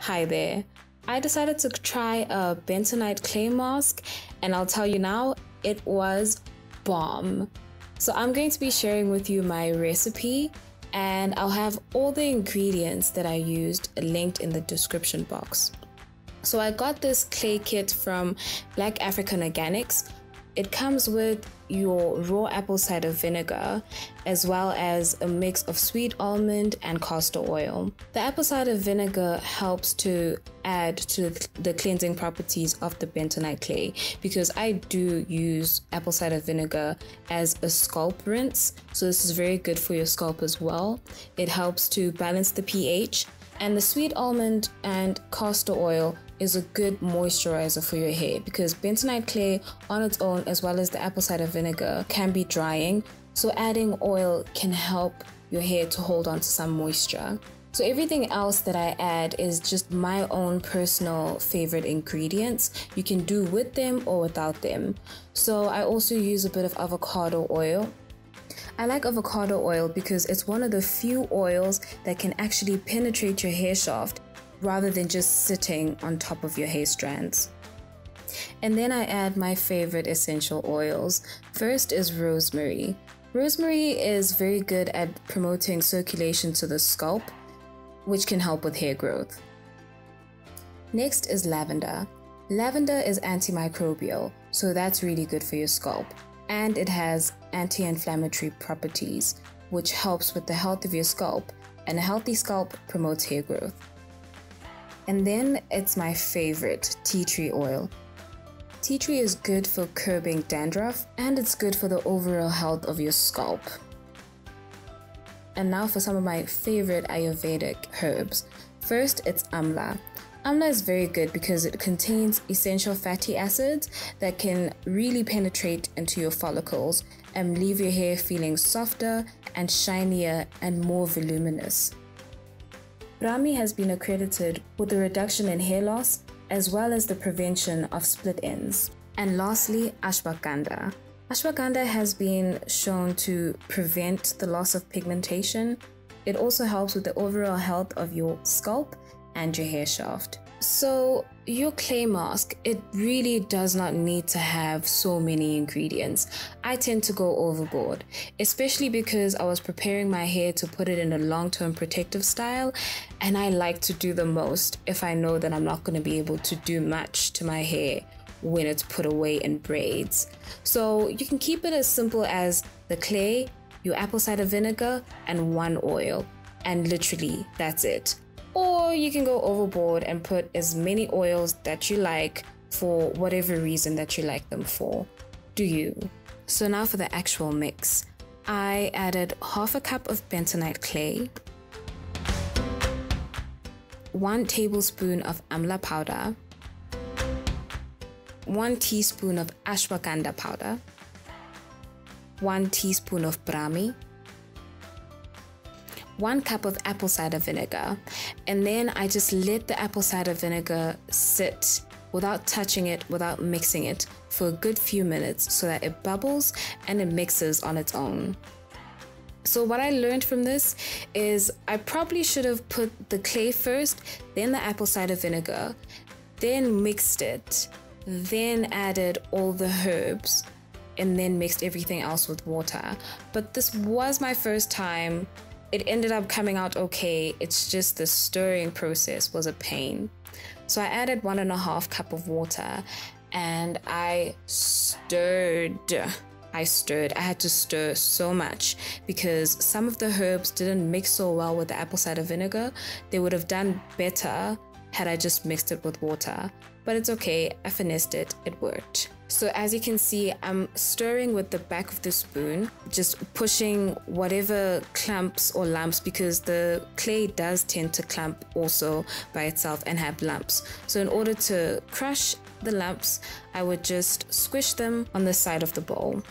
Hi there. I decided to try a Bentonite clay mask, and I'll tell you now, it was bomb. So I'm going to be sharing with you my recipe, and I'll have all the ingredients that I used linked in the description box. So I got this clay kit from Black African Organics. It comes with your raw apple cider vinegar, as well as a mix of sweet almond and castor oil. The apple cider vinegar helps to add to the cleansing properties of the bentonite clay, because I do use apple cider vinegar as a scalp rinse. So this is very good for your scalp as well. It helps to balance the pH. And the sweet almond and castor oil is a good moisturizer for your hair, because bentonite clay on its own, as well as the apple cider vinegar, can be drying. So adding oil can help your hair to hold on to some moisture. So everything else that I add is just my own personal favorite ingredients. You can do with them or without them. So I also use a bit of avocado oil. I like avocado oil because it's one of the few oils that can actually penetrate your hair shaft rather than just sitting on top of your hair strands. And then I add my favorite essential oils. First is rosemary. Rosemary is very good at promoting circulation to the scalp, which can help with hair growth. Next is lavender. Lavender is antimicrobial, so that's really good for your scalp. And it has anti-inflammatory properties, which helps with the health of your scalp, and a healthy scalp promotes hair growth. And then it's my favorite, tea tree oil. Tea tree is good for curbing dandruff, and it's good for the overall health of your scalp. And now for some of my favorite Ayurvedic herbs. First, it's amla. Amla is very good because it contains essential fatty acids that can really penetrate into your follicles and leave your hair feeling softer and shinier and more voluminous. Brahmi has been accredited with the reduction in hair loss as well as the prevention of split ends. And lastly, ashwagandha. Ashwagandha has been shown to prevent the loss of pigmentation. It also helps with the overall health of your scalp and your hair shaft. So your clay mask, it really does not need to have so many ingredients. I tend to go overboard, especially because I was preparing my hair to put it in a long-term protective style, and I like to do the most if I know that I'm not going to be able to do much to my hair when it's put away in braids. So you can keep it as simple as the clay, your apple cider vinegar, and one oil, and literally that's it. Or you can go overboard and put as many oils that you like for whatever reason that you like them for. Do you? So now for the actual mix. I added half a cup of bentonite clay, 1 tablespoon of amla powder, 1 teaspoon of ashwagandha powder, 1 teaspoon of brahmi, 1 cup of apple cider vinegar, and then I just let the apple cider vinegar sit without touching it, without mixing it, for a good few minutes so that it bubbles and it mixes on its own. So what I learned from this is I probably should have put the clay first, then the apple cider vinegar, then mixed it, then added all the herbs, and then mixed everything else with water. But this was my first time. It ended up coming out okay. It's just the stirring process was a pain. So I added 1.5 cups of water and I stirred. I had to stir so much because some of the herbs didn't mix so well with the apple cider vinegar. They would have done better had I just mixed it with water. But it's okay, I finessed it, it worked. So as you can see, I'm stirring with the back of the spoon, just pushing whatever clumps or lumps, because the clay does tend to clump also by itself and have lumps. So in order to crush the lumps, I would just squish them on the side of the bowl.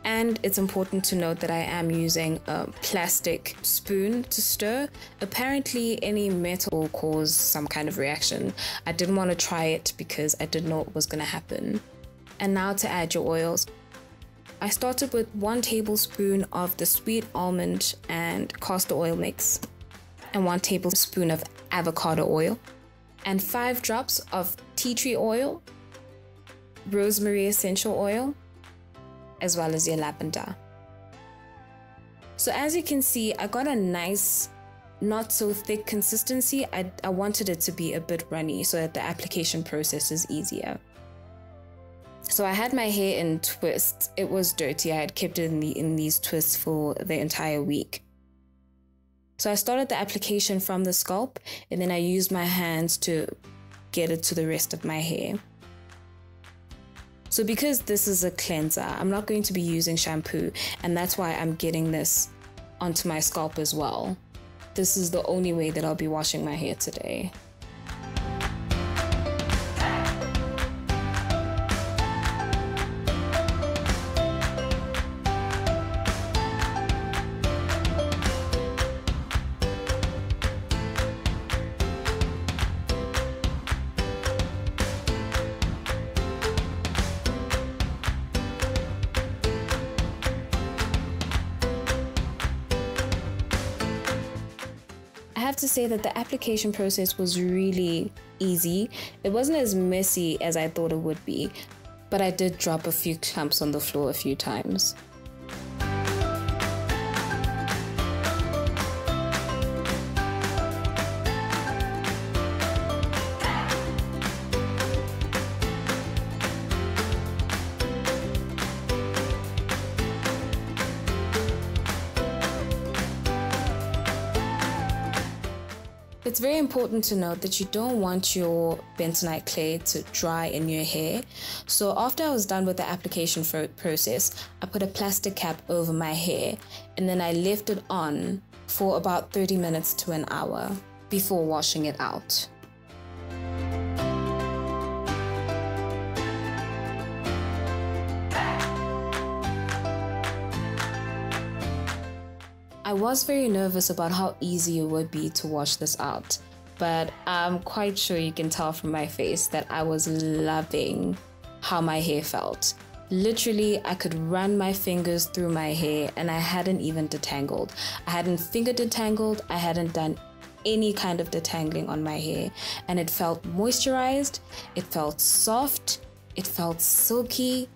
And it's important to note that I am using a plastic spoon to stir. Apparently any metal will cause some kind of reaction. I didn't want to try it because I didn't know what was going to happen. And now to add your oils. I started with 1 tablespoon of the sweet almond and castor oil mix, and 1 tablespoon of avocado oil, and 5 drops of tea tree oil, rosemary essential oil, as well as your lavender. So as you can see, I got a nice, not so thick consistency. I wanted it to be a bit runny so that the application process is easier. So I had my hair in twists. It was dirty. I had kept it in these twists for the entire week. So I started the application from the scalp, and then I used my hands to get it to the rest of my hair. So because this is a cleanser, I'm not going to be using shampoo, and that's why I'm getting this onto my scalp as well. This is the only way that I'll be washing my hair today. I have to say that the application process was really easy. It wasn't as messy as I thought it would be, but I did drop a few clumps on the floor a few times. It's very important to note that you don't want your bentonite clay to dry in your hair. So after I was done with the application process, I put a plastic cap over my hair and then I left it on for about 30 minutes to an hour before washing it out. I was very nervous about how easy it would be to wash this out, but I'm quite sure you can tell from my face that I was loving how my hair felt. Literally, I could run my fingers through my hair and I hadn't even detangled. I hadn't finger detangled, I hadn't done any kind of detangling on my hair, and it felt moisturized, it felt soft, it felt silky.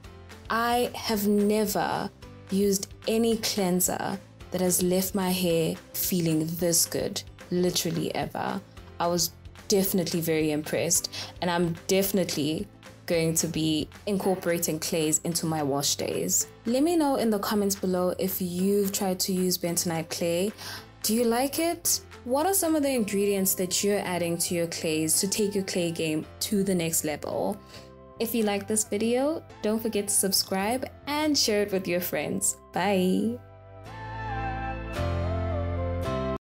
I have never used any cleanser that has left my hair feeling this good, literally ever. I was definitely very impressed, and I'm definitely going to be incorporating clays into my wash days. Let me know in the comments below if you've tried to use bentonite clay. Do you like it? What are some of the ingredients that you're adding to your clays to take your clay game to the next level? If you like this video, don't forget to subscribe and share it with your friends. Bye!